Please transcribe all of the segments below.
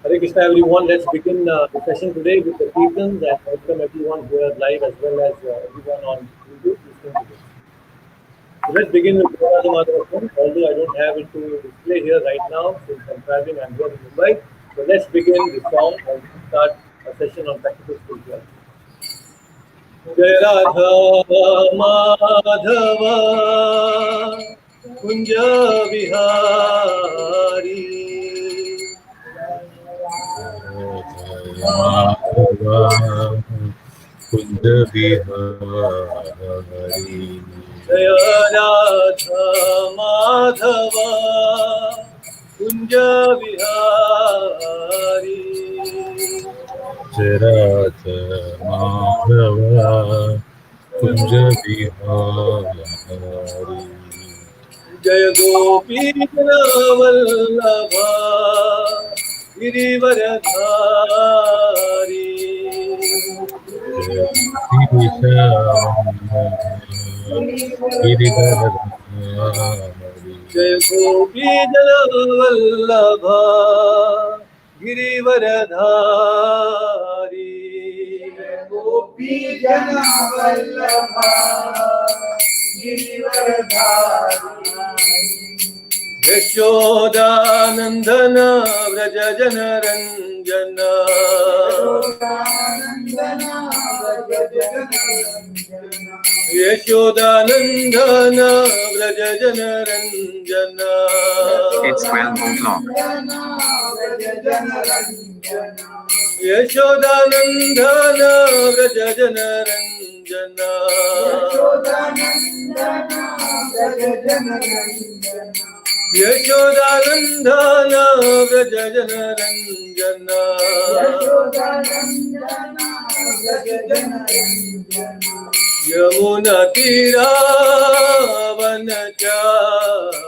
Hare Krishna, everyone. Let's begin the session today with the Kirtans and welcome everyone here live as well as everyone on YouTube listening to this. So let's begin with Gauraja Madhavasam. Although I don't have it to display here right now since I'm traveling, I'm here in Mumbai. So let's begin the song and start a session on practical spirituality. Jai Radha Madhava Kunja Vihari Madhava Kund Bihari Jaya Radha Madhava Kunja Vihari Jarat Madhava Kunj Bihari Jaya Gopi Vallabha Girivaradhari Jai Gopi Vallabha Girivaradhari Gopi Jana Vallabha Girivaradhari Yashodanandana Vraja Janaranjana Yashodanandana Vraja Janaranjana It's 12 o'clock. Yashodanandana Vraja Janaranjana Yashodanandana Vraja Janaranjana Yamuna Tira Vanachari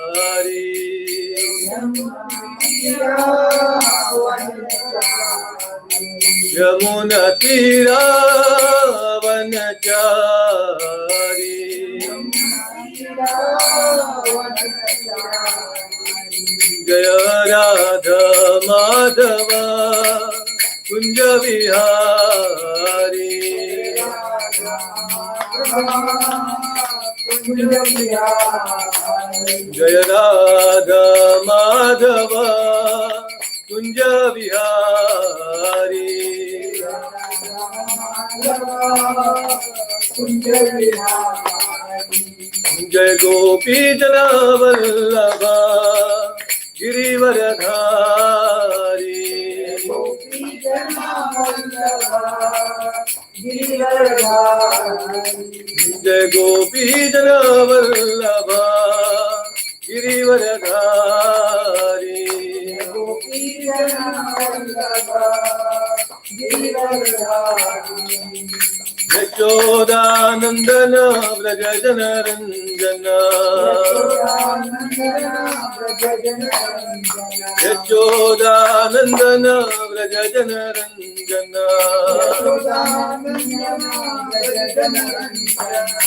Yamuna Tira Vanachari Jaya Radha Madhava Kunja Vihari Jaya Radha Madhava Kunja Vihari Jai Gopi Jana Vallabha Girivaradhari Jai Gopi Jana Vallabha Girivaradhari Yashodanandana Vraja Janaranjana Yashodanandana Vraja Janaranjana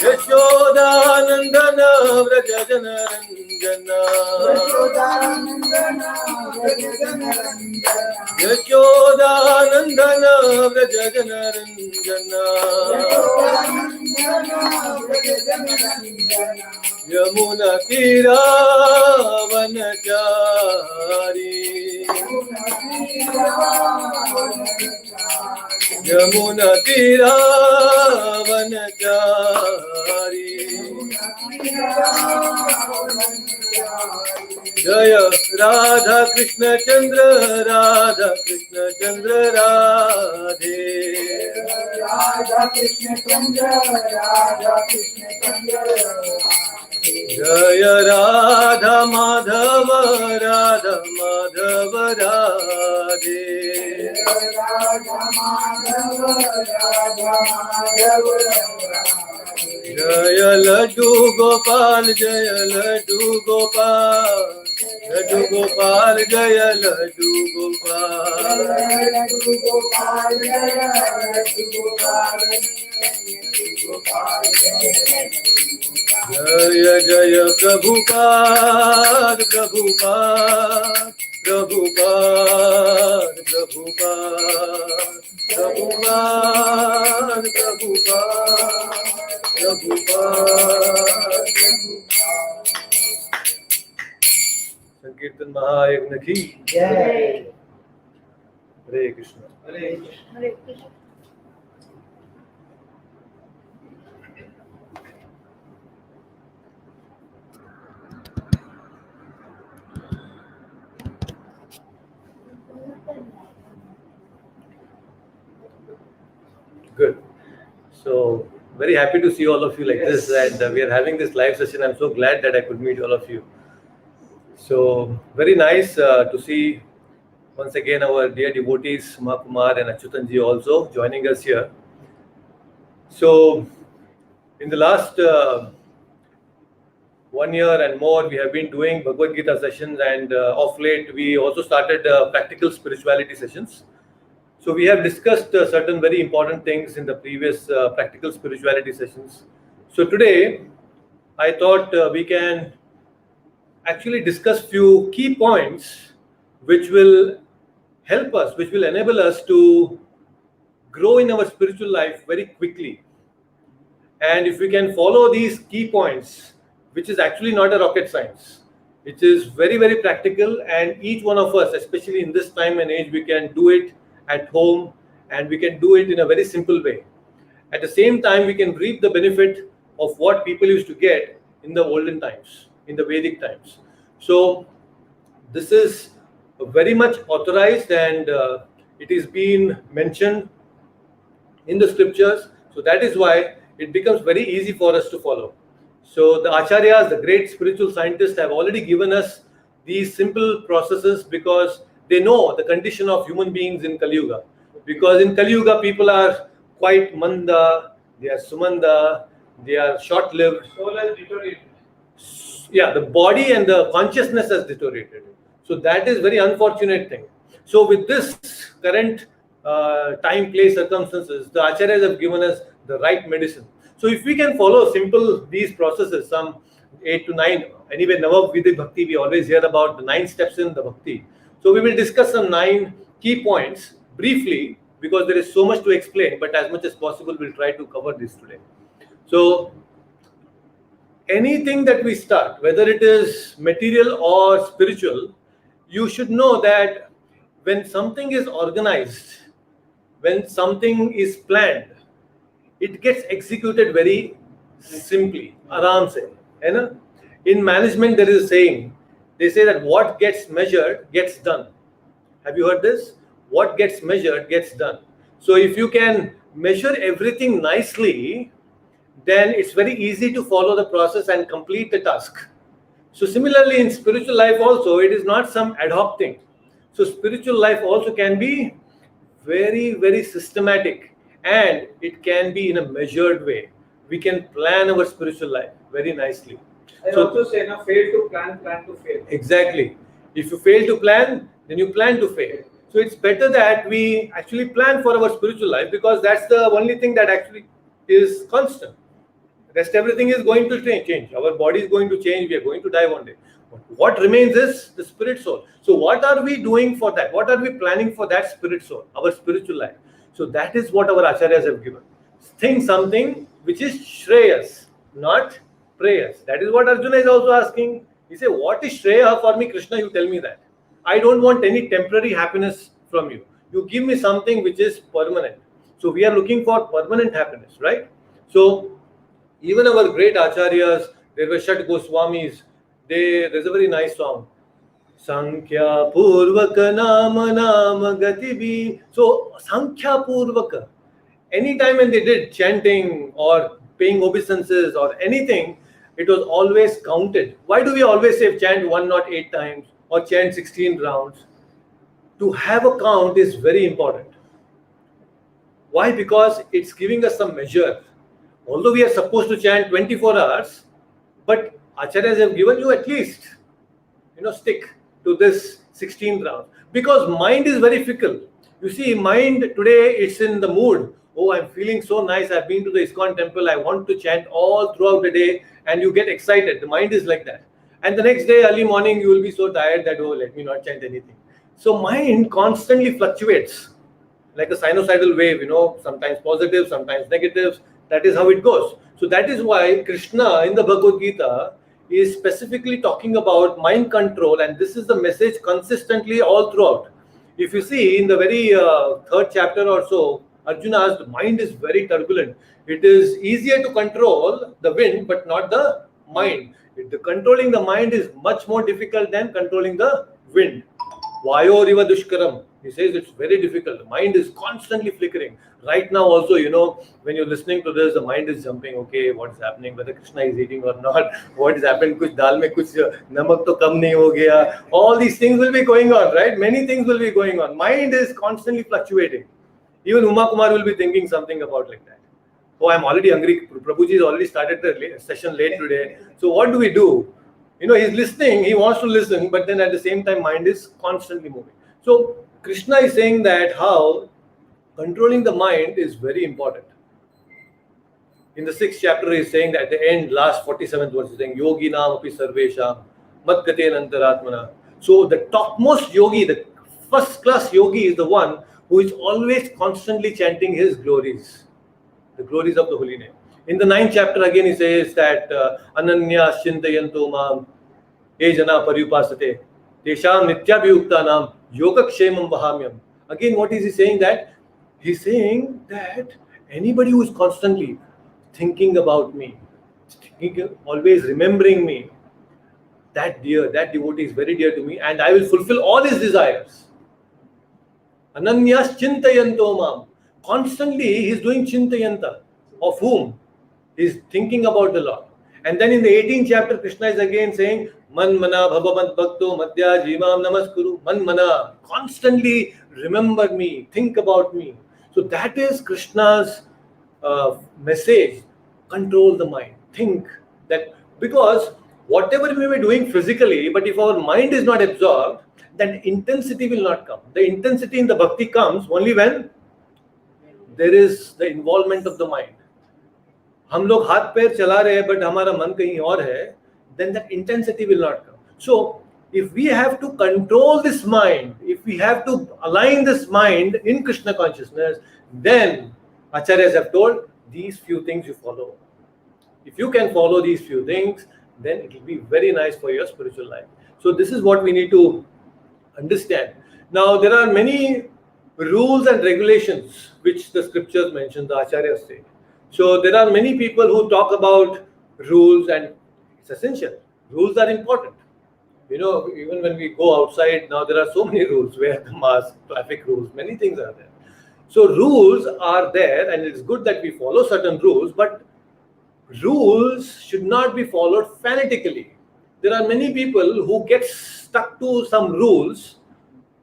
Yashodanandana Vraja Janaranjana Yashodanandana Vraja Janaranjana Yamuna Tira Vanachari Yamuna Tira Vanachari Jaya Radha Krishna Chandra Radha Krishna Chandra Radhe Radha Krishna Chandra Radha Krishna Chandra Jaya Radha Madhava Radha Madhava Radhe Radha Madhava Radha Madhava Jaya Laddu Gopal Jaya Laddu Gopal Laddu Gopal Jaya Laddu Gopal Radha Gopal Jaya Radha Gopal Jaya Jaya Prabhupada Prabhupada Prabhupada Prabhupada, Sankirtan Mahayagna ki Jai. Hare Krishna. Hare Krishna. Hare Krishna. Good. So very happy to see all of you like this, and we are having this live session. I'm so glad that I could meet all of you. So very nice to see once again our dear devotees Mahakumar and Achyutanji also joining us here. So in the last 1 year and more, we have been doing Bhagavad Gita sessions, and of late we also started practical spirituality sessions. So we have discussed certain very important things in the previous practical spirituality sessions. So today, I thought we can actually discuss few key points which will help us, which will enable us to grow in our spiritual life very quickly. And if we can follow these key points, which is actually not a rocket science, it is very, very practical, and each one of us, especially in this time and age, we can do it at home, and we can do it in a very simple way. At the same time, we can reap the benefit of what people used to get in the olden times, in the Vedic times. So this is very much authorized, and it is being mentioned in the scriptures. So that is why it becomes very easy for us to follow. So the acharyas, the great spiritual scientists, have already given us these simple processes because they know the condition of human beings in Kali Yuga. Because in Kali Yuga, people are quite manda, they are sumanda, they are short-lived. Soul has deteriorated. Yeah, the body and the consciousness has deteriorated. So that is very unfortunate thing. So with this current time, place, circumstances, the acharyas have given us the right medicine. So if we can follow simple these processes, some 8 to 9, anyway, Navavidhi Bhakti, we always hear about the 9 steps in the Bhakti. So we will discuss some 9 key points briefly because there is so much to explain, but as much as possible, we'll try to cover this today. So anything that we start, whether it is material or spiritual, you should know that when something is organized, when something is planned, it gets executed very simply, aram se. In management, there is a saying, they say that what gets measured gets done. Have you heard this? What gets measured gets done. So if you can measure everything nicely, then it's very easy to follow the process and complete the task. So similarly in spiritual life also, it is not some ad hoc thing. So spiritual life also can be very, very systematic, and it can be in a measured way. We can plan our spiritual life very nicely. I also say, now, fail to plan, plan to fail. Exactly. If you fail to plan, then you plan to fail. So it's better that we actually plan for our spiritual life, because that's the only thing that actually is constant. Rest everything is going to change. Our body is going to change. We are going to die one day. What remains is the spirit soul. So what are we doing for that? What are we planning for that spirit soul, our spiritual life? So that is what our acharyas have given. Think something which is shreyas, not prayers. That is what Arjuna is also asking. He said, what is Shreya for me, Krishna? You tell me that. I don't want any temporary happiness from you. You give me something which is permanent. So we are looking for permanent happiness, right? So even our great acharyas, there were Shat Goswamis, there's a very nice song. Sankhya Purvaka Nama Nama Gatibi. So Sankhya Purvaka. Anytime when they did chanting or paying obeisances or anything, it was always counted. Why do we always say chant 108 times or chant 16 rounds? To have a count is very important. Why? Because it's giving us some measure. Although we are supposed to chant 24 hours, but acharyas have given you at least, stick to this 16 rounds. Because mind is very fickle. You see, mind today, it's in the mood. Oh, I'm feeling so nice. I've been to the ISKCON temple. I want to chant all throughout the day. And you get excited. The mind is like that. And the next day, early morning, you will be so tired that, oh, let me not chant anything. So mind constantly fluctuates like a sinusoidal wave, sometimes positive, sometimes negative. That is how it goes. So that is why Krishna in the Bhagavad Gita is specifically talking about mind control, and this is the message consistently all throughout. If you see in the very third chapter or so, Arjuna's mind is very turbulent. It is easier to control the wind, but not the mind. Controlling the mind is much more difficult than controlling the wind. Vayoriva dushkaram. He says it's very difficult. The mind is constantly flickering. Right now also, when you're listening to this, the mind is jumping. Okay, what's happening? Whether Krishna is eating or not? What has happened? Kuch dal mein kuch namak to kam nahi ho gaya. All these things will be going on, right? Many things will be going on. Mind is constantly fluctuating. Even Uma Kumar will be thinking something about like that. Oh, I'm already hungry. Prabhuji has already started the session late today. So what do we do? He's listening, he wants to listen, but then at the same time, mind is constantly moving. So Krishna is saying that how controlling the mind is very important. In the 6th chapter, he is saying that at the end, last 47th verse, he's saying, Yogi nam api sarvesham, mat gate antaratmana. So the topmost yogi, the first class yogi is the one who is always constantly chanting his glories, the glories of the holy name. In the 9th chapter, again, he says that Ananya Shintayanto Mam Ejana Paryupasate Tesham Nityabhyuktanam Yogakshemam Vahamyam. Again, what is he saying? That he's saying that anybody who is constantly thinking about me, always remembering me, that devotee is very dear to me, and I will fulfill all his desires. Ananyas Chintayanto Mam. Constantly he is doing Chintayanta. Of whom? He is thinking about the Lord. And then in the 18th chapter, Krishna is again saying, Man mana bhavavat bhakto madhya jimam namaskuru. Man mana. Constantly remember me, think about me. So that is Krishna's message. Control the mind. Think that, because whatever we may be doing physically, but if our mind is not absorbed, then intensity will not come. The intensity in the bhakti comes only when there is the involvement of the mind. हम लोग हाथ पैर चला रहे हैं, but हमारा मन कहीं और है, then that intensity will not come. So if we have to control this mind, if we have to align this mind in Krishna consciousness, then Acharyas have told these few things you follow. If you can follow these few things, then it will be very nice for your spiritual life. So this is what we need to understand. Now there are many rules and regulations which the scriptures mention, the Acharyas say. So there are many people who talk about rules, and it's essential. Rules are important. Even when we go outside now, there are so many rules. Wear the mask, traffic rules, many things are there. So rules are there, and it's good that we follow certain rules, but rules should not be followed fanatically. There are many people who get stuck to some rules,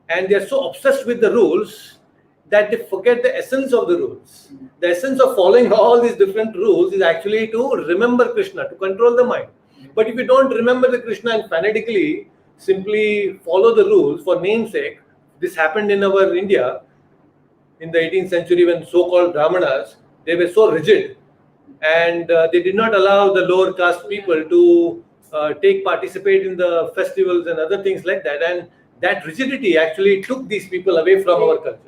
and they are so obsessed with the rules that they forget the essence of the rules. The essence of following all these different rules is actually to remember Krishna, to control the mind. But if you don't remember the Krishna and fanatically simply follow the rules for namesake, this happened in our India in the 18th century when so-called Brahmanas, they were so rigid, and they did not allow the lower caste people to participate in the festivals and other things like that. And that rigidity actually took these people away from our culture.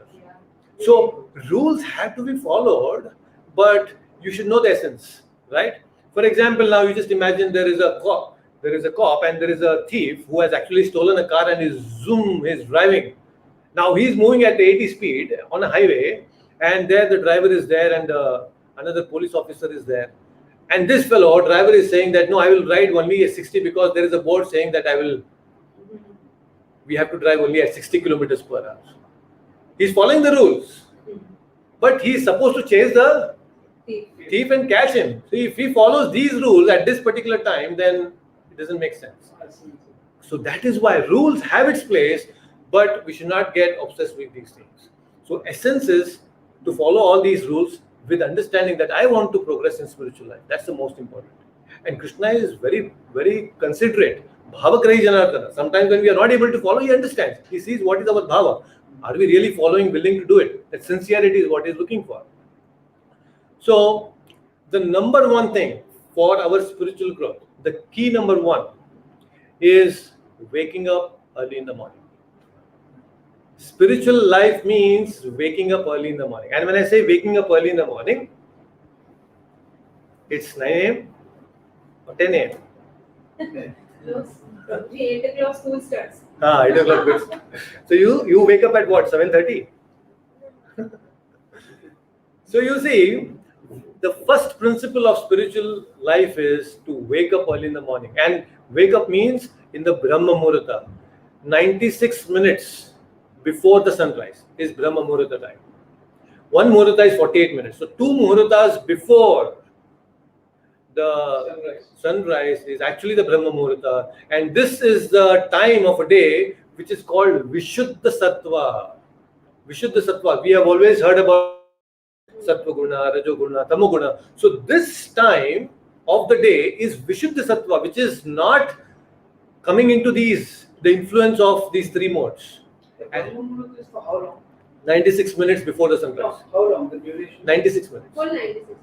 So rules have to be followed, but you should know the essence, right? For example, now you just imagine there is a cop and there is a thief who has actually stolen a car and is driving. Now he's moving at 80 speed on a highway, and there the driver is there and another police officer is there. And this driver is saying that, no, I will ride only at 60 because there is a board saying that we have to drive only at 60 kilometers per hour. He's following the rules, but he's supposed to chase the thief and catch him. So if he follows these rules at this particular time, then it doesn't make sense. So that is why rules have its place, but we should not get obsessed with these things. So essence is to follow all these rules with understanding that I want to progress in spiritual life. That's the most important. And Krishna is very, very considerate. Bhavakrahi Janardana. Sometimes when we are not able to follow, he understands. He sees what is our bhava. Are we really following, willing to do it? That sincerity is what he's looking for. So the number one thing for our spiritual growth, the key number one, is waking up early in the morning. Spiritual life means waking up early in the morning. And when I say waking up early in the morning, it's 9 a.m. or 10 a.m. 8 o'clock school starts. 8 o'clock. Good. So you wake up at what, 7:30? So you see, the first principle of spiritual life is to wake up early in the morning. And wake up means in the Brahma Muhurta. 96 minutes before the sunrise is Brahma Muhurta time. One Muhurta is 48 minutes. So 2 Muhurtas before the sunrise is actually the Brahma Muhurta. And this is the time of a day which is called Vishuddha Sattva. Vishuddha Sattva. We have always heard about Sattva Guna, Rajo Guna, Tamo Guna. So this time of the day is Vishuddha Sattva, which is not coming into the influence of these 3 modes. And Brahma is for how long? 96 minutes before the sunrise. No, how long the duration? 96 minutes. Full 96 minutes.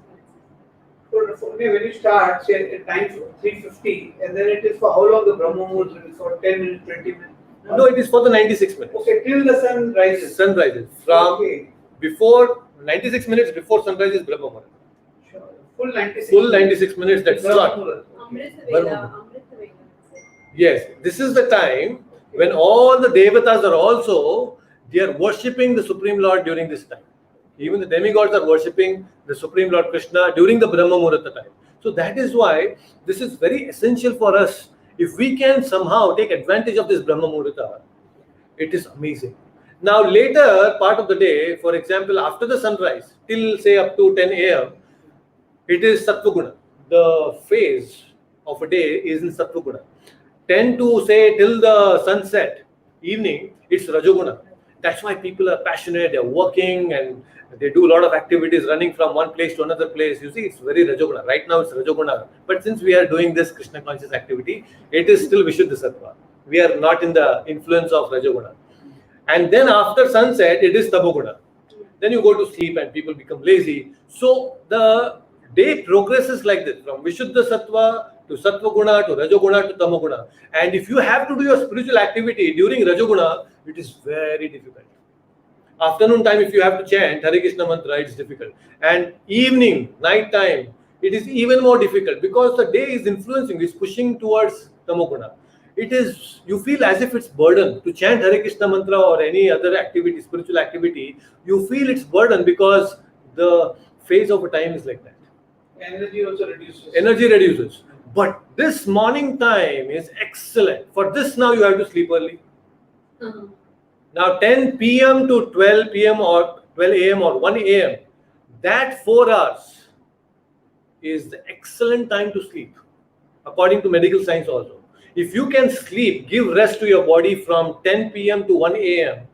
Okay, when you start, say at time 3:50, and then it is for how long the Brahma Muhurta? It is for 10 minutes, 20 minutes? No, it is for the 96 minutes. Okay, till the sun rises. Sun rises. From Okay. before 96 minutes before sunrise is Brahma Muhurta. Sure. Full 96. Full 96 minutes that Brahma slot. Muhurta. Amrita Brahma. Veda. Amrita Veda. Yes, this is the time when all the devatas are also, they are worshipping the Supreme Lord during this time. Even the demigods are worshipping the Supreme Lord Krishna during the Brahma Muhurta time. So that is why this is very essential for us. If we can somehow take advantage of this Brahma Muhurta, it is amazing. Now later part of the day, for example, after the sunrise, till say up to 10 a.m., it is Sattva Guna. The phase of a day is in Sattva Guna. 10 to say till the sunset, evening, it's Rajoguna. That's why people are passionate, they're working and they do a lot of activities running from one place to another place. You see, it's very Rajoguna. Right now it's Rajoguna. But since we are doing this Krishna conscious activity, it is still Vishuddha Sattva. We are not in the influence of Rajoguna. And then after sunset, it is Tamoguna. Then you go to sleep and people become lazy. So the day progresses like this, from Vishuddha Sattva to Sattva Guna to Rajoguna to Tamoguna. And if you have to do your spiritual activity during Rajoguna, it is very difficult. Afternoon time, if you have to chant Hare Krishna mantra, it's difficult. And evening, night time, it is even more difficult because the day is influencing, it's pushing towards Tamoguna. It is, you feel as if it's burden to chant Hare Krishna mantra or any other activity, spiritual activity. You feel it's burden because the phase of a time is like that. Energy also reduces. Energy reduces. But this morning time is excellent. For this now you have to sleep early. Now 10 p.m. to 12 p.m. or 12 a.m. or 1 a.m. that 4 hours is the excellent time to sleep, according to medical science also. If you can sleep, give rest to your body from 10 p.m. to 1 a.m.,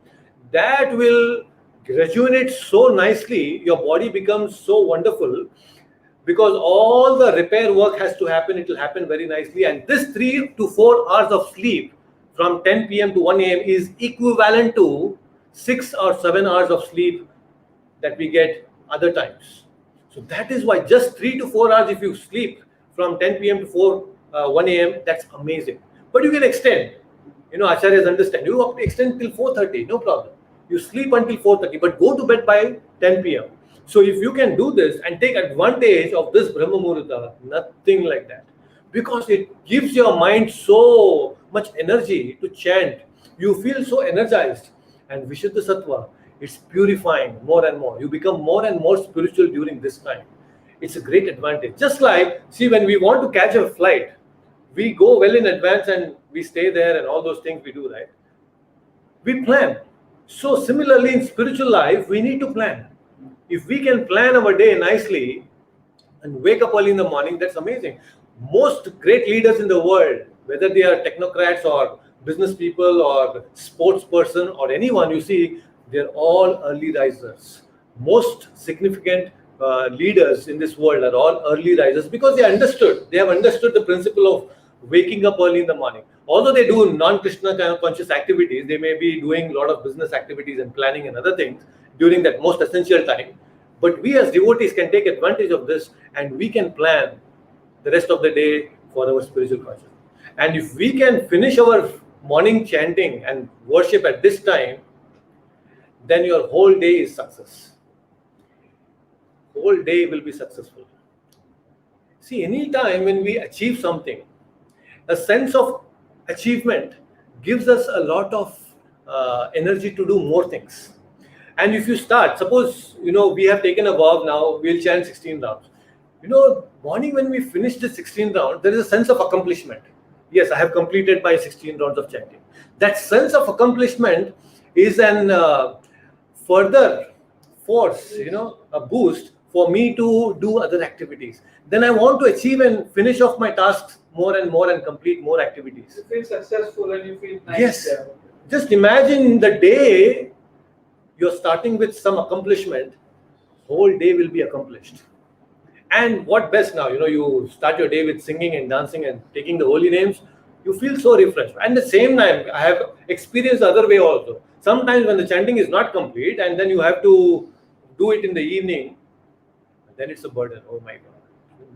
that will rejuvenate so nicely, your body becomes so wonderful because all the repair work has to happen, it will happen very nicely. And this 3 to 4 hours of sleep from 10 p.m. to 1 a.m. is equivalent to 6 or 7 hours of sleep that we get other times. So that is why just 3 to 4 hours if you sleep from 10 p.m. to 1 a.m., that's amazing. But you can extend. You know, acharyas understand. You have to extend till 4:30, no problem. You sleep until 4:30, but go to bed by 10 p.m. So if you can do this and take advantage of this Brahma Muhurta, nothing like that. Because it gives your mind so much energy to chant. You feel so energized. And Vishuddha Sattva, it's purifying more and more. You become more and more spiritual during this time. It's a great advantage. Just like, see, when we want to catch a flight, we go well in advance and we stay there and all those things we do, right? We plan. So similarly in spiritual life, we need to plan. If we can plan our day nicely and wake up early in the morning, that's amazing. Most great leaders in the world, whether they are technocrats or business people or sports person or anyone, you see, they're all early risers. Most significant leaders in this world are all early risers because they have understood the principle of waking up early in the morning. Although they do non-Krishna kind of conscious activities, they may be doing a lot of business activities and planning and other things during that most essential time. But we as devotees can take advantage of this and we can plan the rest of the day for our spiritual consciousness. And if we can finish our morning chanting and worship at this time, then your whole day is success. Whole day will be successful. See, any time when we achieve something, a sense of achievement gives us a lot of energy to do more things. And if you start, suppose, we have taken a vow now, we'll chant 16 rounds. Morning when we finish the 16 round, there is a sense of accomplishment. Yes, I have completed my 16 rounds of chanting. That sense of accomplishment is an further force, a boost for me to do other activities. Then I want to achieve and finish off my tasks more and more and complete more activities. You feel successful and you feel nice. Yes. There. Just imagine the day you're starting with some accomplishment, whole day will be accomplished. And what best now, you start your day with singing and dancing and taking the holy names, you feel so refreshed. And at the same time, I have experienced the other way also. Sometimes when the chanting is not complete and then you have to do it in the evening, then it's a burden. Oh my God.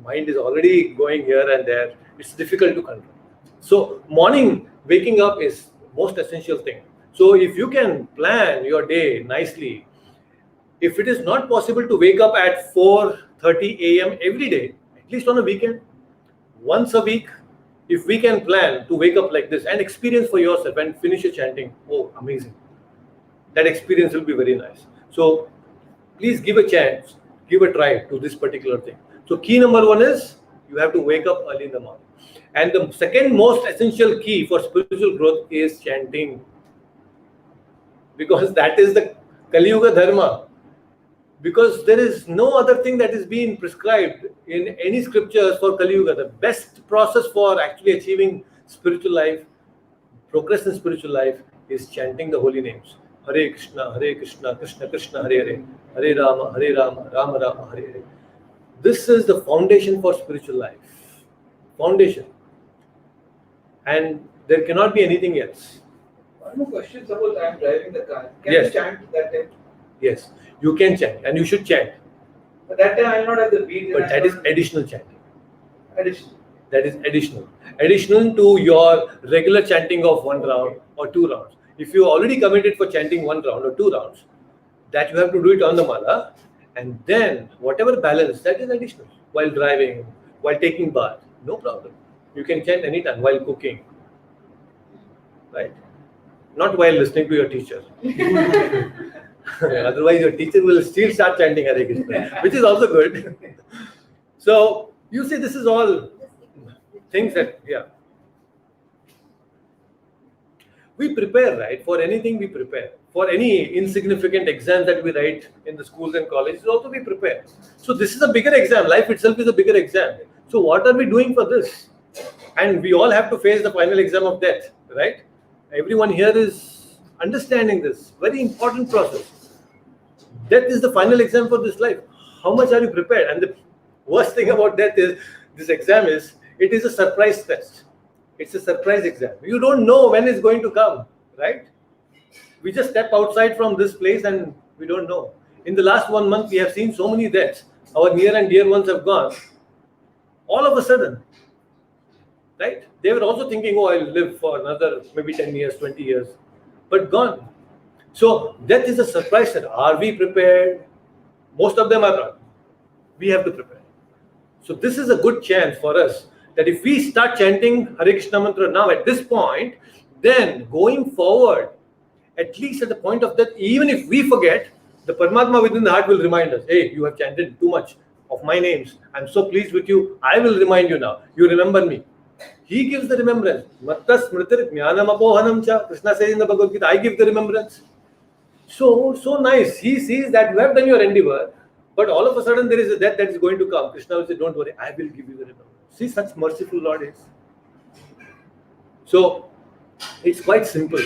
Mind is already going here and there. It's difficult to control. So morning waking up is most essential thing. So if you can plan your day nicely, if it is not possible to wake up at 4:30 a.m. every day, at least on a weekend, once a week, if we can plan to wake up like this and experience for yourself and finish your chanting, oh, amazing. That experience will be very nice. So please give a chance, give a try to this particular thing. So key number 1 is you have to wake up early in the morning. And the second most essential key for spiritual growth is chanting. Because that is the Kali Yuga Dharma. Because there is no other thing that is being prescribed in any scriptures for Kali Yuga. The best process for actually achieving spiritual life, progress in spiritual life, is chanting the holy names. Hare Krishna, Krishna Krishna, Hare Hare, Hare Rama, Rama Rama, Hare Hare. This is the foundation for spiritual life. Foundation. And there cannot be anything else. One more question, suppose I am driving the car. Can Yes. you chant that time? Yes, you can chant and you should chant. But that time I will not have the beat. But that is additional chanting. additional. That is additional. Additional to your regular chanting of 1 round or 2 rounds. If you already committed for chanting 1 round or 2 rounds, that you have to do it on the mala, and then whatever balance, that is additional. While driving, while taking bath, no problem. You can chant anytime while cooking, right? Not while listening to your teacher. Otherwise, your teacher will still start chanting Hare Krishna, which is also good. So you see, this is all things that, yeah. We prepare, right? For anything we prepare. For any insignificant exams that we write in the schools and colleges, also we prepare. So this is a bigger exam. Life itself is a bigger exam. So what are we doing for this? And we all have to face the final exam of death, right? Everyone here is understanding this. Very important process. Death is the final exam for this life. How much are you prepared? And the worst thing about death is, this exam is, it is a surprise test. It's a surprise exam. You don't know when it's going to come, right? We just step outside from this place and we don't know. In the last 1 month, we have seen so many deaths. Our near and dear ones have gone. All of a sudden, right? They were also thinking, oh, I'll live for another maybe 10 years, 20 years, but gone. So death is a surprise test. Are we prepared? Most of them are not. We have to prepare. So this is a good chance for us that if we start chanting Hare Krishna mantra now at this point, then going forward, at least at the point of death, even if we forget, the Paramatma within the heart will remind us, hey, you have chanted too much of my names. I'm so pleased with you. I will remind you now. You remember me. He gives the remembrance. Matta smritir jnanam apohanam cha. Krishna says in the Bhagavad Gita, I give the remembrance. So nice. He sees that you have done your endeavor, but all of a sudden there is a death that is going to come. Krishna will say, don't worry, I will give you the remembrance. See, such merciful Lord is. So it's quite simple.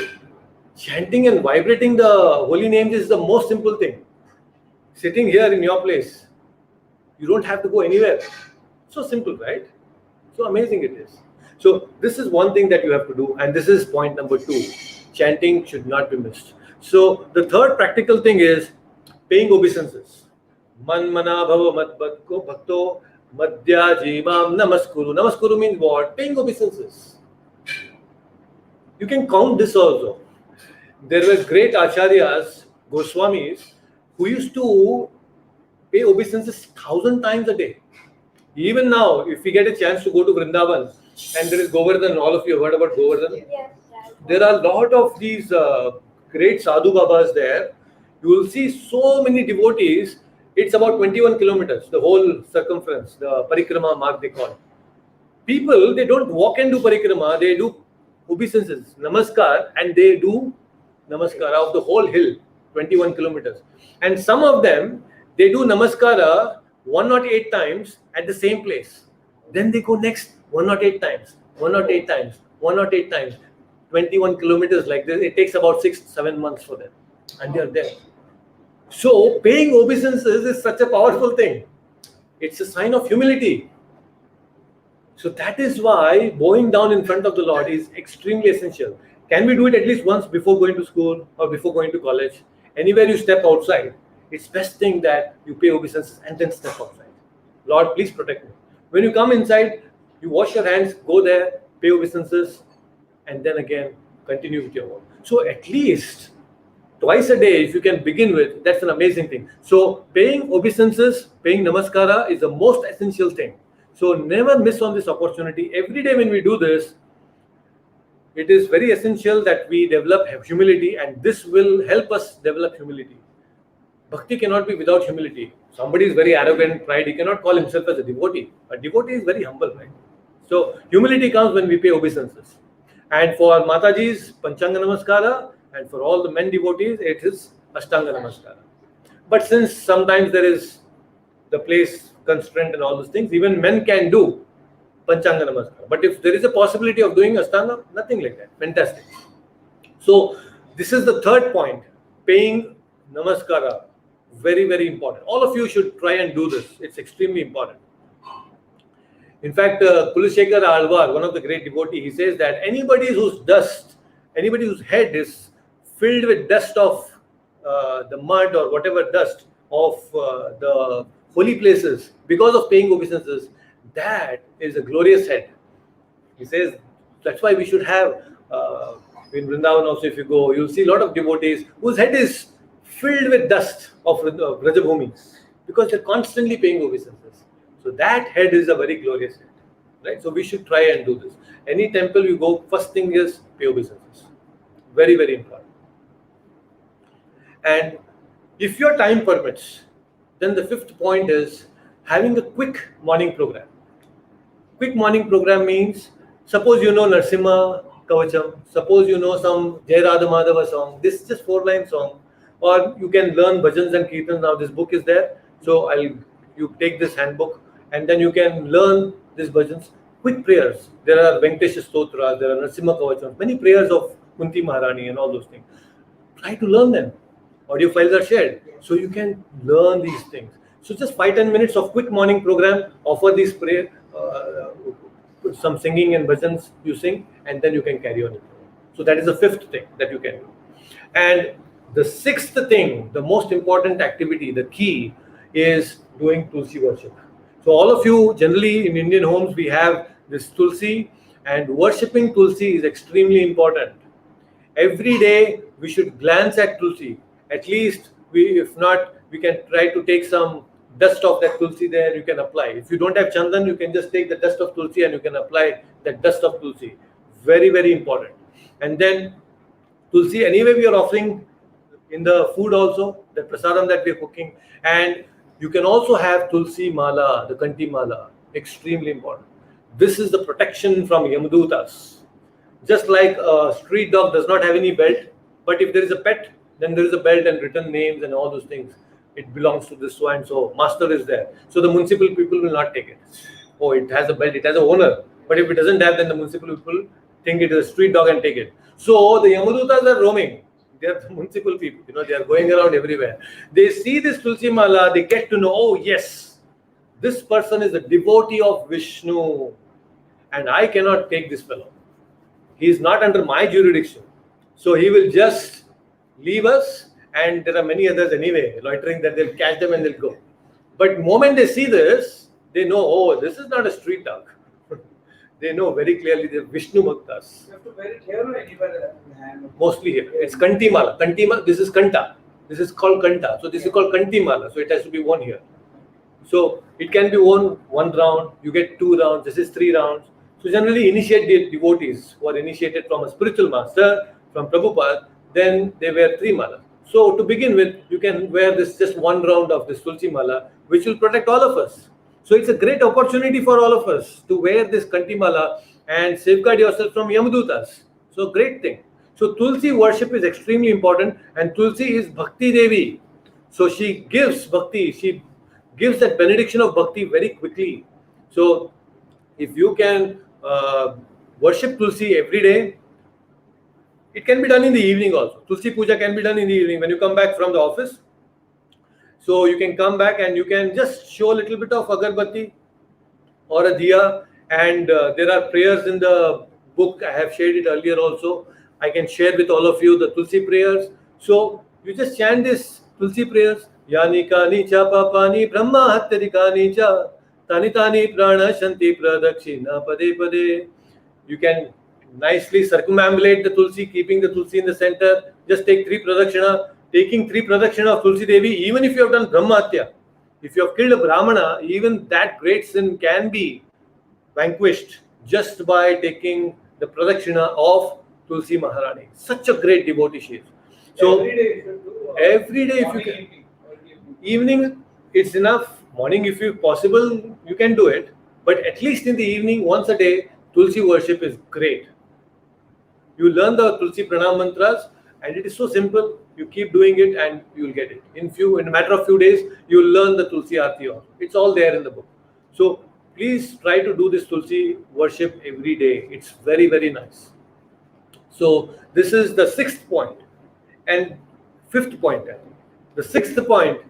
Chanting and vibrating the holy names is the most simple thing. Sitting here in your place, you don't have to go anywhere. So simple, right? So amazing it is. So this is one thing that you have to do, and this is point number 2. Chanting should not be missed. So the third practical thing is paying obeisances. Man mana bhava mat bhakto madhya jimam namaskuru. Namaskuru means what? Paying obeisances. You can count this also. There were great acharyas Goswamis who used to pay obeisances 1,000 times a day. Even now, if we get a chance to go to Vrindavan and there is Govardhan, all of you have heard about Govardhan. Yes. There are a lot of these great sadhu babas there. You will see so many devotees. It's about 21 kilometers, the whole circumference, the parikrama mark they call. People, they don't walk and do parikrama, they do obeisances, namaskar, and they do namaskara of the whole hill, 21 kilometers. And some of them, they do namaskara 108 times at the same place. Then they go next 108 times, 108 times, 108 times, 21 kilometers like this. It takes about 6-7 months for them, and they are there. So paying obeisances is such a powerful thing. It's a sign of humility. So that is why bowing down in front of the Lord is extremely essential. Can we do it at least once before going to school or before going to college? Anywhere you step outside, it's best thing that you pay obeisances and then step outside. Lord, please protect me. When you come inside, you wash your hands, go there, pay obeisances, and then again continue with your work. So at least twice a day, if you can begin with, that's an amazing thing. So paying obeisances, paying namaskara is the most essential thing. So never miss on this opportunity. Every day when we do this, it is very essential that we develop humility, and this will help us develop humility. Bhakti cannot be without humility. Somebody is very arrogant, pride, he cannot call himself as a devotee. A devotee is very humble, right? So humility comes when we pay obeisances. And for Mataji's Panchanga Namaskara, and for all the men devotees, it is Ashtanga Namaskara. But since sometimes there is the place constraint and all those things, even men can do Panchanga Namaskara. But if there is a possibility of doing Ashtanga, nothing like that. Fantastic. So this is the third point, paying Namaskara. Very, very important. All of you should try and do this. It's extremely important. In fact, Kulashekar Alvar, one of the great devotees, he says that anybody whose head is filled with dust of the mud or whatever dust of the holy places because of paying obeisances, that is a glorious head. He says that's why we should have in Vrindavan also, if you go, you'll see a lot of devotees whose head is filled with dust of Vrajabhumi because they're constantly paying obeisances. So that head is a very glorious head, right? So we should try and do this. Any temple you go, first thing is pay obeisances. Very, very important. And if your time permits, then the fifth point is having a quick morning program. Quick morning program means, suppose you know Narsimha Kavacham, suppose you know some Jai Radha Madhava song, this is just 4-line song, or you can learn bhajans and kirtans. Now this book is there, so you take this handbook and then you can learn these bhajans. Quick prayers. There are Venkatesh Stotras, there are Narsimha Kavacham, many prayers of Kunti Maharani and all those things. Try to learn them. Audio files are shared, so you can learn these things. So just 5-10 minutes of quick morning program, offer these prayer, some singing and bhajans you sing, and then you can carry on. So that is the fifth thing that you can do. And the sixth thing, the most important activity, the key, is doing Tulsi worship. So all of you, generally in Indian homes, we have this Tulsi, and worshipping Tulsi is extremely important. Every day we should glance at Tulsi. At least, if not, we can try to take some dust of that Tulsi there, you can apply. If you don't have Chandan, you can just take the dust of Tulsi and you can apply that dust of Tulsi. Very, very important. And then Tulsi, anyway, we are offering in the food also, the prasadam that we are cooking. And you can also have Tulsi Mala, the Kanti Mala, extremely important. This is the protection from Yamadutas. Just like a street dog does not have any belt, but if there is a pet, then there is a belt and written names and all those things. It belongs to this so and so. Master is there. So the municipal people will not take it. Oh, it has a belt, it has a owner. But if it doesn't have, then the municipal people think it is a street dog and take it. So the Yamadutas are roaming. They are the municipal people. They are going around everywhere. They see this Tulsi Mala, they get to know, oh yes, this person is a devotee of Vishnu. And I cannot take this fellow. He is not under my jurisdiction. So he will just leave us, and there are many others anyway, loitering, that they'll catch them and they'll go. But the moment they see this, they know, oh, this is not a street dog. They know very clearly they're Vishnu Bhaktas. You have to wear it here or anywhere in the hand? Mostly here. It's Kanti Mala. Kanti Mala, this is Kanta. This is called Kanta. So this is called Kanti Mala. So it has to be worn here. So it can be worn 1 round, you get 2 rounds, this is 3 rounds. So generally initiate devotees who are initiated from a spiritual master, from Prabhupada, then they wear 3 malas. So to begin with, you can wear this just 1 round of this Tulsi Mala, which will protect all of us. So it's a great opportunity for all of us to wear this Kanti Mala and safeguard yourself from Yamadutas. So great thing. So Tulsi worship is extremely important, and Tulsi is Bhakti Devi. So she gives Bhakti, she gives that benediction of Bhakti very quickly. So if you can worship Tulsi every day, it can be done in the evening also. Tulsi Puja can be done in the evening when you come back from the office. So you can come back and you can just show a little bit of agarbatti or a diya, and there are prayers in the book. I have shared it earlier also. I can share with all of you the Tulsi prayers. So you just chant this Tulsi prayers. Yani kani cha papani brahma hatyadikani cha tani tani prana shanti pradakshina pade pade. You can nicely circumambulate the Tulsi, keeping the Tulsi in the center. Just take 3 pradakshina. Taking 3 pradakshina of Tulsi Devi, even if you have done Brahma Hatya, if you have killed a Brahmana, even that great sin can be vanquished just by taking the pradakshina of Tulsi Maharani. Such a great devotee she is. So every day you should do. Every day if you morning, can. evening, or Evening, it's enough. Morning, if you possible, you can do it. But at least in the evening, once a day, Tulsi worship is great. You learn the Tulsi Pranam mantras, and it is so simple. You keep doing it, and you will get it. In a matter of few days, you will learn the Tulsi Aarti also. It's all there in the book. So please try to do this Tulsi worship every day. It's very, very nice. So this is the 6th point. And 5th point, I think. The 6th point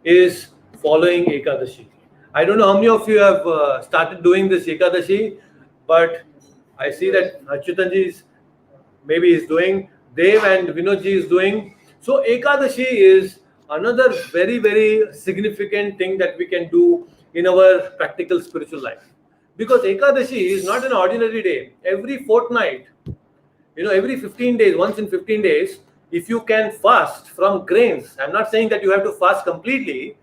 is following Ekadashi. I don't know how many of you have started doing this Ekadashi, but I see that Achyutanji is maybe is doing, Dev and Vinodji is doing. So Ekadashi is another very, very significant thing that we can do in our practical spiritual life. Because Ekadashi is not an ordinary day. Every fortnight, every 15 days, once in 15 days, if you can fast from grains, I'm not saying that you have to fast completely,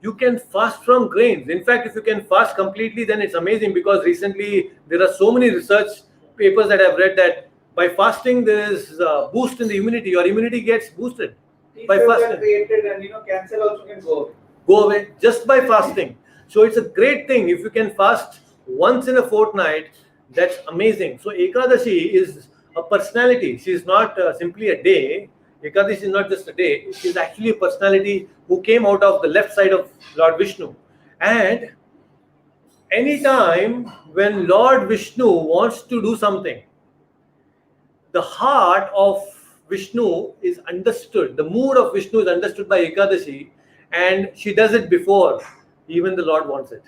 you can fast from grains. In fact, if you can fast completely, then it's amazing, because recently there are so many research papers that I've read that by fasting there is a boost in the immunity. Your immunity gets boosted by T-cells are fasting. created, and cancer also can go. Go away just by fasting. So it's a great thing if you can fast once in a fortnight. That's amazing. So Ekadashi is a personality. She is not simply a day. Ekadashi is not just a day. She is actually a personality who came out of the left side of Lord Vishnu. And anytime when Lord Vishnu wants to do something, the heart of Vishnu is understood. The mood of Vishnu is understood by Ekadashi, and she does it before even the Lord wants it.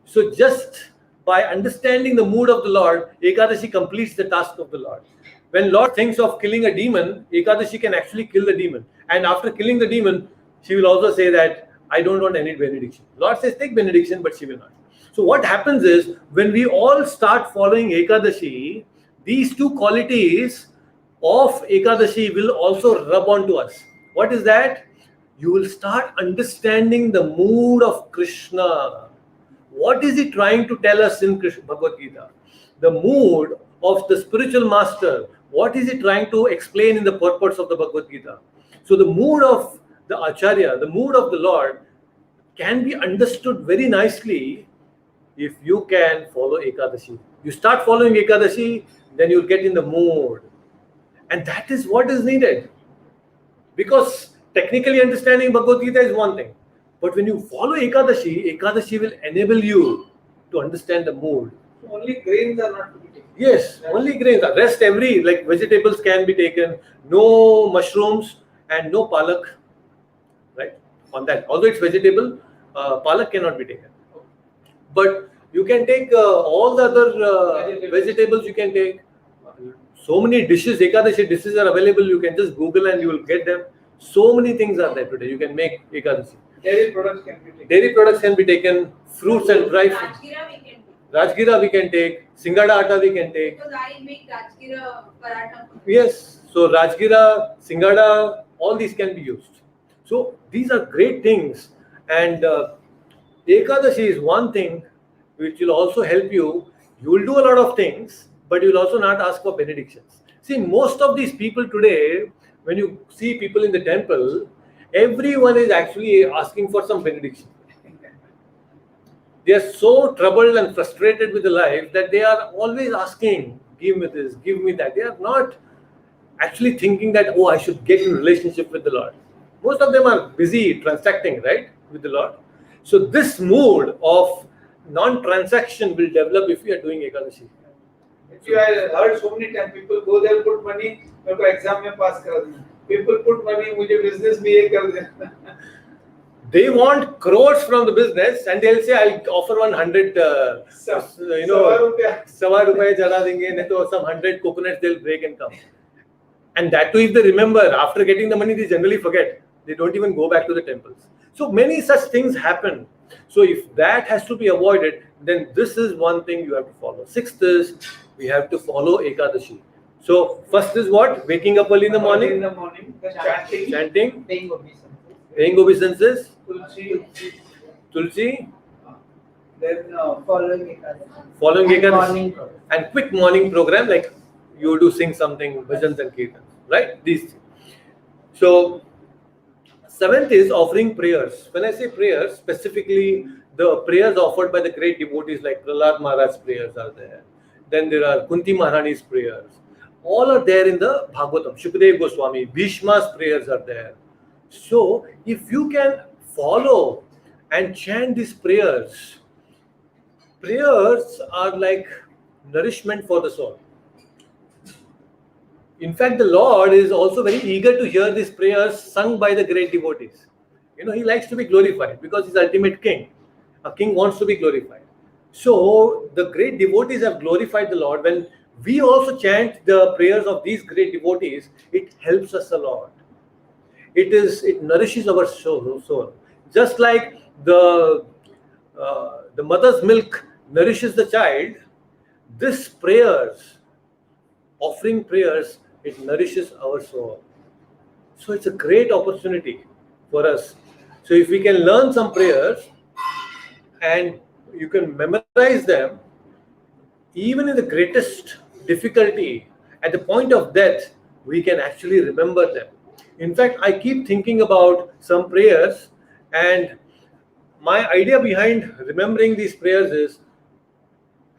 So just by understanding the mood of the Lord, Ekadashi completes the task of the Lord. When Lord thinks of killing a demon, Ekadashi can actually kill the demon. And after killing the demon, she will also say that, I don't want any benediction. Lord says, take benediction, but she will not. So what happens is, when we all start following Ekadashi, these 2 qualities of Ekadashi will also rub onto us. What is that? You will start understanding the mood of Krishna. What is he trying to tell us in Bhagavad Gita? The mood of the spiritual master. What is he trying to explain in the purports of the Bhagavad Gita? So the mood of the Acharya, the mood of the Lord, can be understood very nicely if you can follow Ekadashi. You start following Ekadashi, then you'll get in the mood. And that is what is needed. Because technically understanding Bhagavad Gita is one thing. But when you follow Ekadashi, Ekadashi will enable you to understand the mood. So only grains are not to be taken. Yes, only grains. The rest, like vegetables can be taken. No mushrooms and no palak. Right? On that. Although it's vegetable, palak cannot be taken. But you can take all the other vegetables you can take. So many dishes, Ekadashi dishes are available. You can just Google and you will get them. So many things are there today. You can make Ekadashi. Dairy products can be taken. Dairy products can be taken. Fruits and dry fruits. Rajgira we can do. Rajgira we can take. Singada atta we can take. Because I make Rajgira paratha. Yes. So Rajgira, Singada, all these can be used. So these are great things, and Ekadashi is one thing which will also help you. You will do a lot of things, but you will also not ask for benedictions. See, most of these people today, when you see people in the temple, everyone is actually asking for some benediction. They are so troubled and frustrated with the life that they are always asking, give me this, give me that. They are not actually thinking that, oh, I should get in relationship with the Lord. Most of them are busy transacting, right, with the Lord. So this mood of non-transaction will develop if you are doing Ekadashi. Actually, I heard so many times people go there, put money, मेरे को exam में pass करा देना. People put money, मुझे business में ये कर देना. They want crores from the business, and they'll say, I'll offer 100, सवा रुपए चढ़ा देंगे, नहीं तो some 100 coconuts they'll break and come. And that too, if they remember, after getting the money, they generally forget. They don't even go back to the temples. So many such things happen. So if that has to be avoided, then this is one thing you have to follow. Sixth is, we have to follow Ekadashi. So first is what? Waking up early in the morning. In the morning, the chanting, Chanting. Paying obeisances. Paying obeisances. Tulsi, Tulsi. then Following Ekadashi. Following And Ekadashi. morning program. And quick morning program, like you do sing something, bhajans and kirtans, right? These things. So seventh is offering prayers. When I say prayers, specifically the prayers offered by the great devotees like Prahlad Maharaj's prayers are there. Then there are Kunti Maharani's prayers. All are there in the Bhagavatam. Shukdev Goswami, Bhishma's prayers are there. So if you can follow and chant these prayers, prayers are like nourishment for the soul. In fact, the Lord is also very eager to hear these prayers sung by the great devotees. You know, he likes to be glorified because he's ultimate king. A king wants to be glorified. So the great devotees have glorified the Lord. When we also chant the prayers of these great devotees, it helps us a lot. It nourishes our soul. Just like the mother's milk nourishes the child, this prayers, offering prayers, it nourishes our soul. So it's a great opportunity for us. So if we can learn some prayers and you can memorize them, even in the greatest difficulty, at the point of death, we can actually remember them. In fact, I keep thinking about some prayers, and my idea behind remembering these prayers is,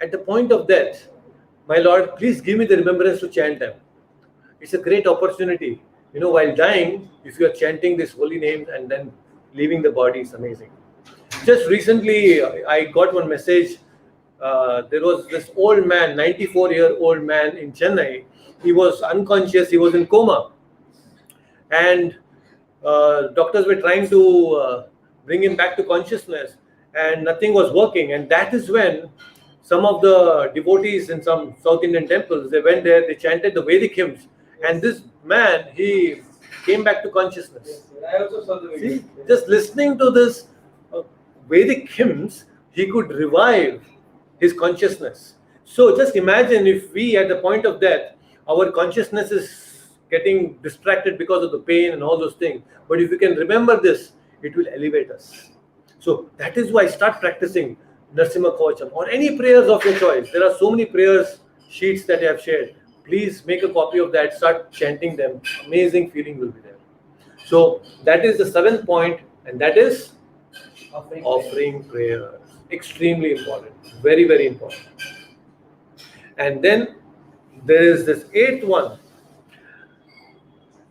at the point of death, my Lord, please give me the remembrance to chant them. It's a great opportunity. You know, while dying, if you are chanting these holy names and then leaving the body, it's amazing. Just recently, I got one message. There was this old man, 94-year-old man in Chennai. He was unconscious. He was in coma. And doctors were trying to bring him back to consciousness, and nothing was working. And that is when some of the devotees in some South Indian temples, they went there, they chanted the Vedic hymns. And this man, he came back to consciousness. I also saw the video. See, just listening to this Vedic hymns, he could revive his consciousness. So just imagine if we, at the point of death, our consciousness is getting distracted because of the pain and all those things. But if we can remember this, it will elevate us. So that is why start practicing Narasimha Kavacham or any prayers of your choice. There are so many prayers sheets that I have shared. Please make a copy of that, start chanting them. Amazing feeling will be there. So that is the 7th point, and that is offering prayers. Extremely important. Very, very important. And then there is this 8th one.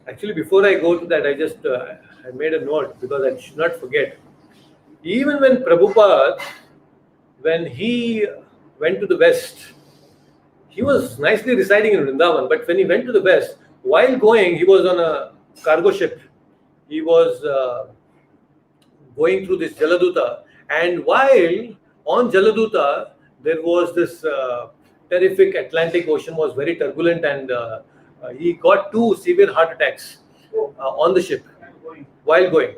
Actually, before I go to that, I made a note because I should not forget. Even when Prabhupada, when he went to the West, he was nicely residing in Vrindavan, but when he went to the West, while going, he was on a cargo ship. He was going through this Jaladuta, and while on Jaladuta, there was this terrific Atlantic Ocean was very turbulent, and he got 2 severe heart attacks on the ship while going.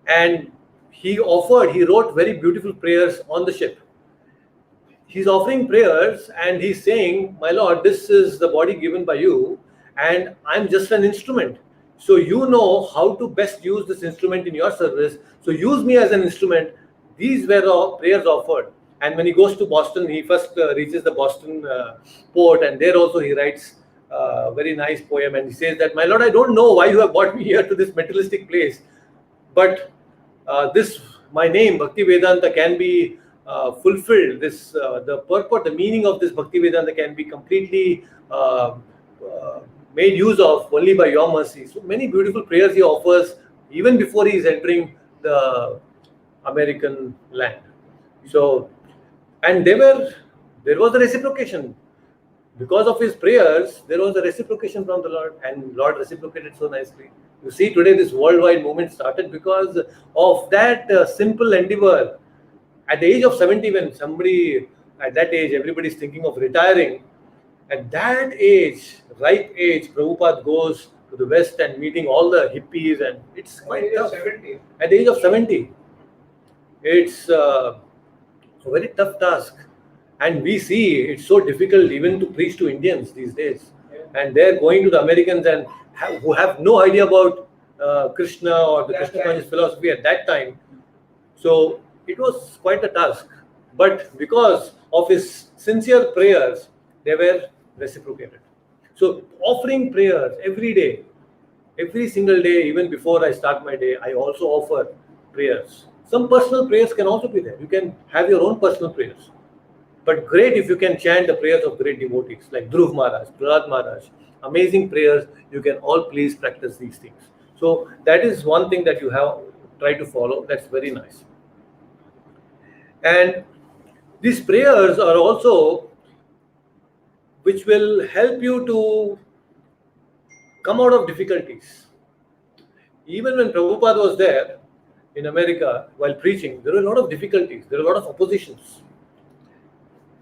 And he wrote very beautiful prayers on the ship. He's offering prayers and he's saying, my Lord, this is the body given by you and I'm just an instrument. So you know how to best use this instrument in your service. So use me as an instrument. These were all prayers offered. And when he goes to Boston, he first reaches the Boston port, and there also he writes a very nice poem. And he says that, "My Lord, I don't know why you have brought me here to this materialistic place, but this my name Bhakti Vedanta can be fulfilled. This the purport, the meaning of this Bhakti Vedanta can be completely made use of only by your mercy." So many beautiful prayers he offers even before he is entering the American land. So, and there was a reciprocation. Because of his prayers, there was a reciprocation from the Lord, and Lord reciprocated so nicely. You see, today this worldwide movement started because of that simple endeavor. At the age of 70, when somebody at that age, everybody is thinking of retiring. At that age, ripe age, Prabhupada goes to the West and meeting all the hippies, and it's quite tough. 70. At the age of 70, it's a very tough task. And we see it's so difficult even to preach to Indians these days. And they're going to the Americans and who have no idea about Krishna or the Krishna conscious philosophy at that time. So it was quite a task. But because of his sincere prayers, they were reciprocated. So offering prayers every day, every single day, even before I start my day, I also offer prayers. Some personal prayers can also be there. You can have your own personal prayers. But great if you can chant the prayers of great devotees like Dhruv Maharaj, Prahlad Maharaj. Amazing prayers. You can all please practice these things. So that is one thing that you have tried to follow. That's very nice. And these prayers are also which will help you to come out of difficulties. Even when Prabhupada was there in America while preaching, there were a lot of difficulties. There were a lot of oppositions.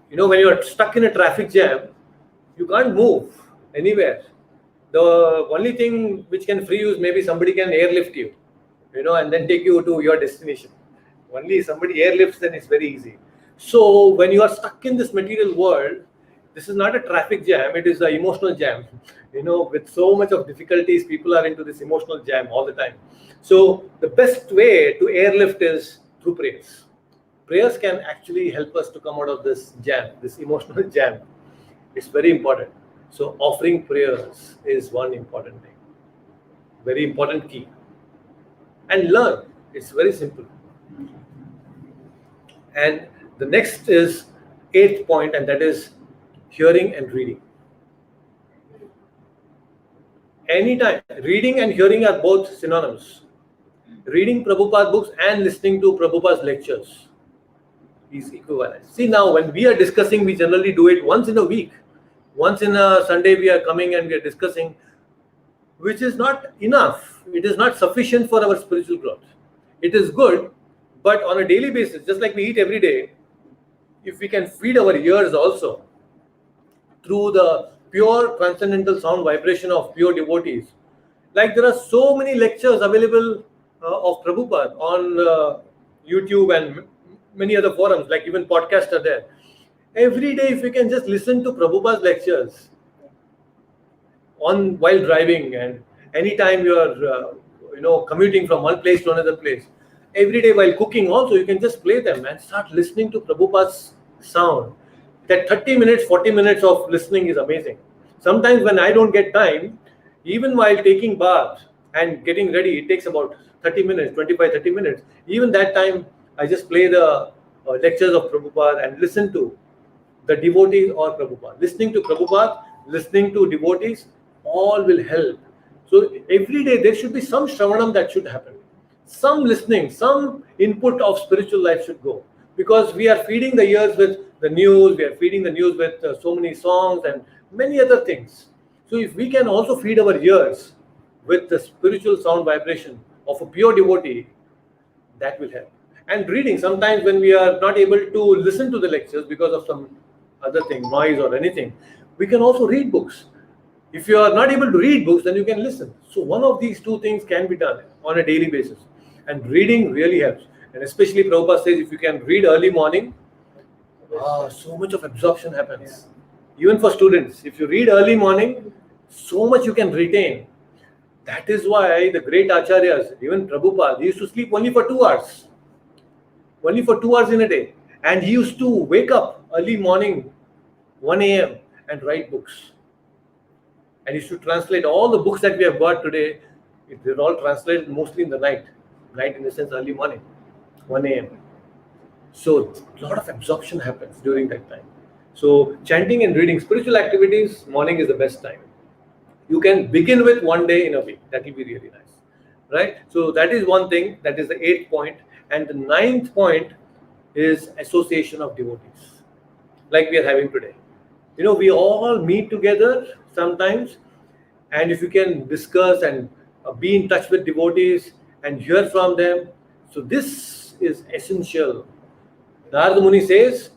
You know, when you are stuck in a traffic jam, you can't move anywhere. The only thing which can free you is maybe somebody can airlift you, and then take you to your destination. Only somebody airlifts, then it's very easy. So when you are stuck in this material world, this is not a traffic jam, it is an emotional jam. With so much of difficulties, people are into this emotional jam all the time. So the best way to airlift is through prayers. Prayers can actually help us to come out of this jam, this emotional jam. It's very important. So offering prayers is one important thing. Very important key. And learn. It's very simple. And the next is 8th point, and that is hearing and reading. Anytime, reading and hearing are both synonymous. Reading Prabhupada books and listening to Prabhupada's lectures is equivalent. See, now when we are discussing, we generally do it once in a week. Once in a Sunday we are coming and we are discussing, which is not enough. It is not sufficient for our spiritual growth. It is good, but on a daily basis, just like we eat every day, if we can feed our ears also through the pure transcendental sound vibration of pure devotees. Like there are so many lectures available of Prabhupada on YouTube and many other forums, like even podcasts are there. Every day, if you can just listen to Prabhupada's lectures while driving, and anytime you are commuting from one place to another place, every day while cooking also, you can just play them and start listening to Prabhupada's sound. That 30 minutes, 40 minutes of listening is amazing. Sometimes when I don't get time, even while taking bath and getting ready, it takes about 30 minutes, 25-30 minutes. Even that time, I just play the lectures of Prabhupada and listen to the devotees or Prabhupada. Listening to Prabhupada, listening to devotees, all will help. So every day there should be some Shravanam that should happen. Some listening, some input of spiritual life should go. Because we are feeding the ears with the news, we are feeding the news with so many songs and many other things. So if we can also feed our ears with the spiritual sound vibration of a pure devotee, that will help. And reading, sometimes when we are not able to listen to the lectures because of some other thing, noise or anything, we can also read books. If you are not able to read books, then you can listen. So one of these two things can be done on a daily basis. And reading really helps. And especially Prabhupada says, if you can read early morning, so much of absorption happens. Even for students, if you read early morning, so much you can retain. That is why the great acharyas, even Prabhupada, he used to sleep only for 2 hours. Only for 2 hours in a day. And he used to wake up early morning, 1 a.m. and write books. And he used to translate all the books that we have got today. They're all translated mostly in the night. Night in the sense early morning, 1 a.m. So a lot of absorption happens during that time. So chanting and reading spiritual activities, morning is the best time. You can begin with 1 day in a week. That will be really nice. Right? So that is one thing. That is the 8th point. And the 9th point is association of devotees. Like we are having today. You know, we all meet together sometimes. And if you can discuss and be in touch with devotees and hear from them. So this is essential. Narada Muni says,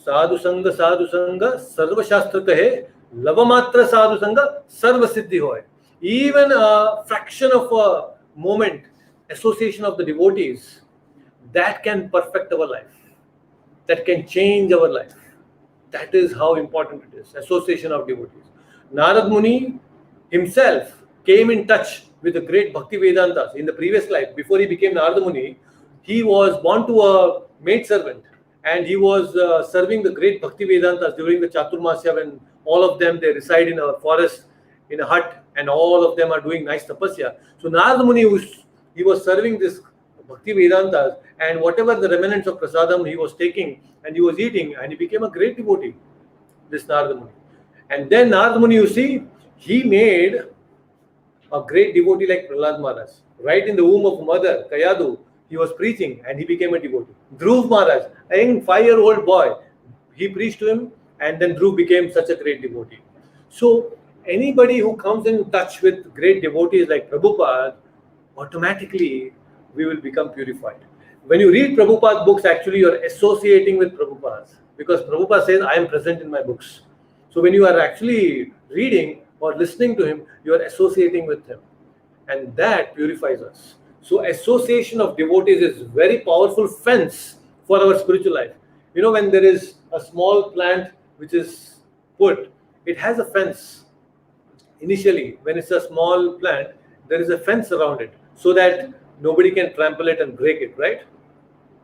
Sadhu Sangha, Sarva Shastra Kahe, Lavamatra Sadhu Sangha, Sarva Siddhi Hoy. Even a fraction of a moment, association of the devotees, that can perfect our life. That can change our life. That is how important it is. Association of devotees. Narada Muni himself came in touch with the great Bhakti Vedantas in the previous life. Before he became Narada Muni, he was born to a maidservant and he was serving the great Bhakti Vedantas during the Chaturmasya when all of them, they reside in a forest, in a hut, and all of them are doing nice tapasya. So Narada Muni, he was serving this Bhakti Vedantas, and whatever the remnants of prasadam he was taking and he was eating, and he became a great devotee, this Narada Muni. And then Narada Muni, you see, he made a great devotee like Prahlad Maharaj. Right in the womb of mother, Kayadu, he was preaching and he became a devotee. Dhruv Maharaj, a young 5-year-old boy, he preached to him, and then Dhruv became such a great devotee. So anybody who comes in touch with great devotees like Prabhupada, automatically we will become purified. When you read Prabhupada's books, actually you are associating with Prabhupada, because Prabhupada says, I am present in my books. So when you are actually reading or listening to him, you are associating with him. And that purifies us. So association of devotees is very powerful fence for our spiritual life. You know, when there is a small plant which is put, it has a fence. Initially, when it's a small plant, there is a fence around it so that nobody can trample it and break it, right?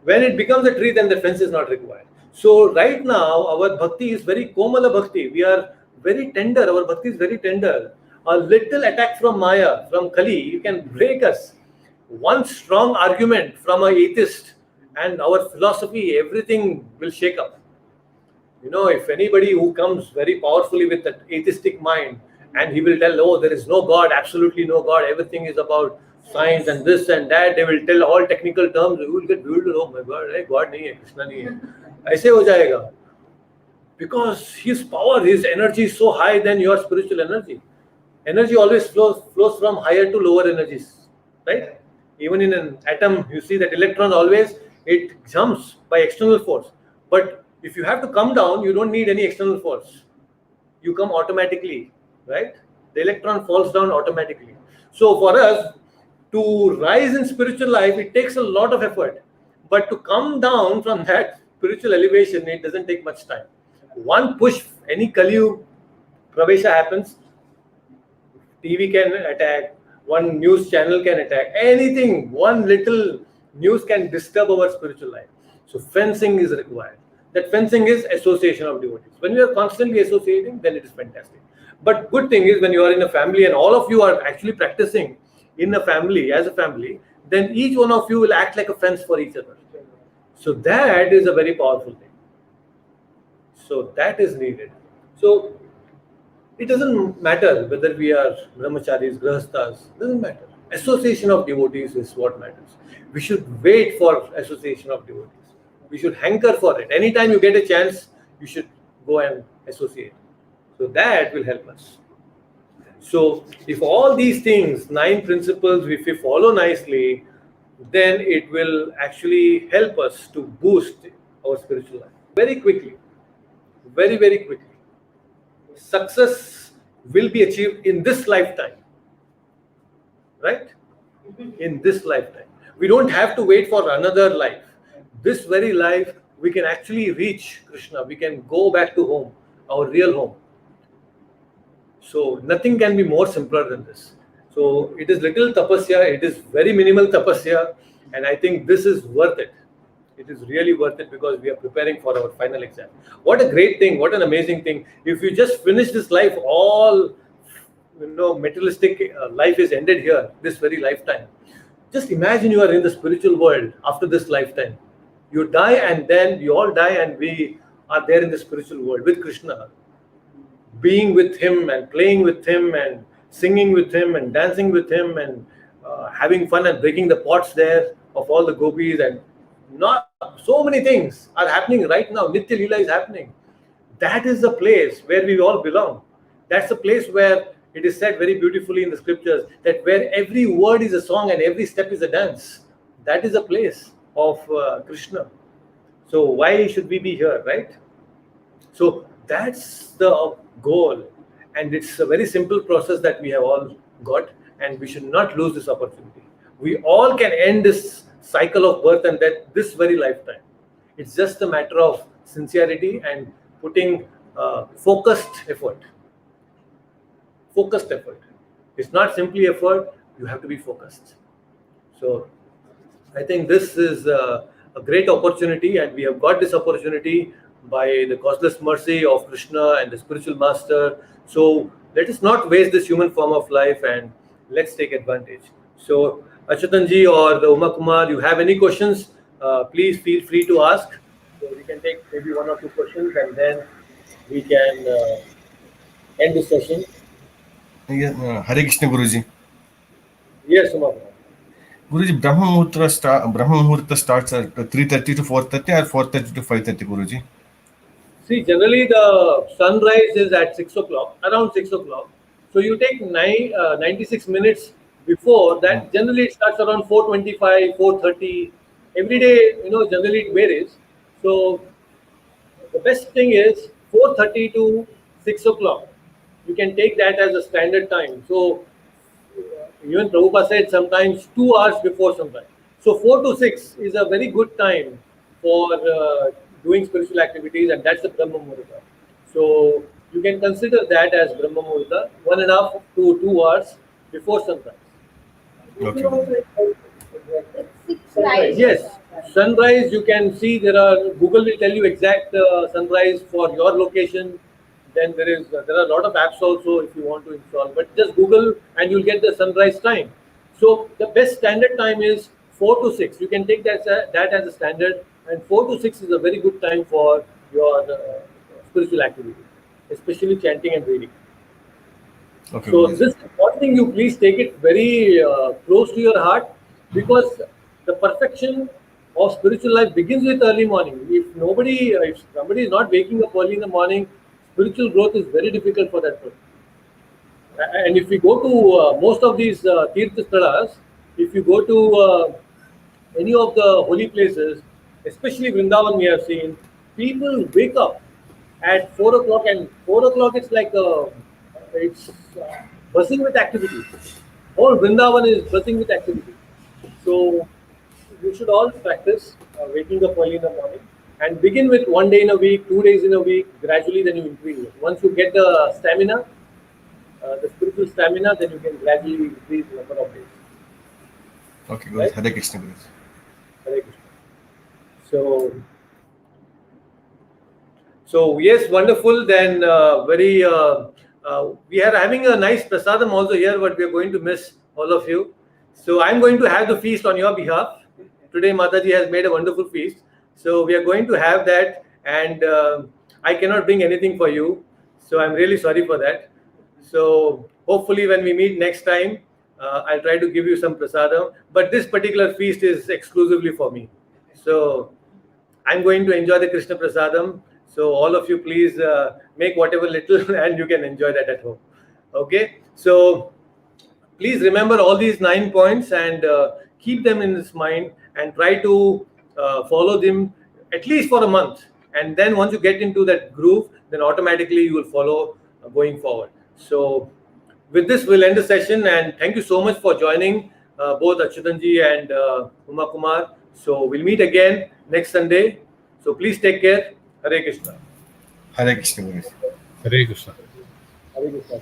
When it becomes a tree, then the fence is not required. So right now, our bhakti is very komala bhakti. We are very tender. Our bhakti is very tender. A little attack from Maya, from Kali, you can break us. One strong argument from an atheist and our philosophy, everything will shake up. You know, if anybody who comes very powerfully with that atheistic mind and he will tell, oh, there is no God, absolutely no God, everything is about science and this and that, they will tell all technical terms, you will get bewildered, oh my God, God nahi hai, Krishna nahi hai. Aise ho jayega. Because his power, his energy is so high than your spiritual energy. Energy always flows from higher to lower energies, right? Even in an atom, you see that electron always, it jumps by external force. But if you have to come down, you don't need any external force. You come automatically, right? The electron falls down automatically. So for us, to rise in spiritual life, it takes a lot of effort. But to come down from that spiritual elevation, it doesn't take much time. One push, any Kali Pravesha happens, TV can attack, one news channel can attack, anything, one little news can disturb our spiritual life. So fencing is required. That fencing is association of devotees. When you are constantly associating, then it is fantastic. But good thing is when you are in a family and all of you are actually practicing in a family, as a family, then each one of you will act like a fence for each other. So that is a very powerful thing. So that is needed. So it doesn't matter whether we are brahmacharis, grahasthas, doesn't matter. Association of devotees is what matters. We should wait for association of devotees. We should hanker for it. Anytime you get a chance, you should go and associate. So that will help us. So if all these things, 9 principles, if we follow nicely, then it will actually help us to boost our spiritual life very quickly. Very, very quickly. Success will be achieved in this lifetime. Right? In this lifetime. We don't have to wait for another life. This very life, we can actually reach Krishna. We can go back to home, our real home. So nothing can be more simpler than this. So it is little tapasya, it is very minimal tapasya, and I think this is worth it. It is really worth it because we are preparing for our final exam. What a great thing, what an amazing thing. If you just finish this life, all materialistic life is ended here, this very lifetime. Just imagine you are in the spiritual world after this lifetime. You die and then we all die and we are there in the spiritual world with Krishna, being with him and playing with him and singing with him and dancing with him and having fun and breaking the pots there of all the gopis, and not so many things are happening right now. Nitya Leela is happening. That is the place where we all belong. That's the place where it is said very beautifully in the scriptures that where every word is a song and every step is a dance. That is the place of Krishna. So why should we be here, right? So that's the goal, and it's a very simple process that we have all got, and we should not lose this opportunity. We all can end this cycle of birth and death this very lifetime. It's just a matter of sincerity and putting focused effort. Focused effort. It's not simply effort, you have to be focused. So I think this is a great opportunity, and we have got this opportunity by the causeless mercy of Krishna and the spiritual master. So let us not waste this human form of life and let's take advantage. So Achyutanji or the Uma Kumar, you have any questions, please feel free to ask. So we can take maybe one or two questions and then we can end the session. Hare Krishna Guruji. Yes, Uma Kumar. Guruji, Brahma Muhurta starts at 3:30 to 4:30 or 4:30 to 5:30, Guruji? See, generally the sunrise is at 6 o'clock, around 6 o'clock. So you take 96 minutes before that. Generally it starts around 4:25, 4:30. Every day, generally it varies. So the best thing is 4:30 to 6 o'clock. You can take that as a standard time. So even Prabhupada said sometimes 2 hours before sometimes. So 4 to 6 is a very good time for doing spiritual activities, and that's the Brahma Muhurta. So you can consider that as Brahma Muhurta, 1.5 to 2 hours before sunrise. Okay. Sunrise, yes. Sunrise, you can see Google will tell you exact sunrise for your location. Then there are a lot of apps also if you want to install, but just Google and you'll get the sunrise time. So the best standard time is 4 to 6. You can take that as a standard, and 4 to 6 is a very good time for your spiritual activity, especially chanting and reading. Okay. So Guruji. this one thing, you please take it very close to your heart, because the perfection of spiritual life begins with early morning. If somebody is not waking up early in the morning, spiritual growth is very difficult for that person. And if we go to most of these Tirtha Stalas, if you go to any of the holy places, especially Vrindavan, we have seen people wake up at 4 o'clock, and 4 o'clock it's like it's buzzing with activity. Whole Vrindavan is buzzing with activity. So you should all practice waking up early in the morning and begin with 1 day in a week, 2 days in a week. Gradually, then you increase it. Once you get the stamina, the spiritual stamina, then you can gradually increase the number of days. Okay, Guruji. Right? Hare Krishna Guruji. Hare Krishna. So yes, wonderful. Then we are having a nice prasadam also here, but we are going to miss all of you. So I'm going to have the feast on your behalf. Today Mataji has made a wonderful feast. So we are going to have that, and I cannot bring anything for you. So I'm really sorry for that. So hopefully when we meet next time, I'll try to give you some prasadam. But this particular feast is exclusively for me. So I'm going to enjoy the Krishna prasadam. So all of you, please make whatever little and you can enjoy that at home. Okay. So please remember all these 9 points and keep them in this mind and try to follow them at least for a month. And then once you get into that groove, then automatically you will follow going forward. So with this, we'll end the session, and thank you so much for joining both Achyutanji and Uma Kumar. So we'll meet again next Sunday. So please take care. Hare Krishna. Hare Krishna Guruji. Hare Krishna. Hare Krishna.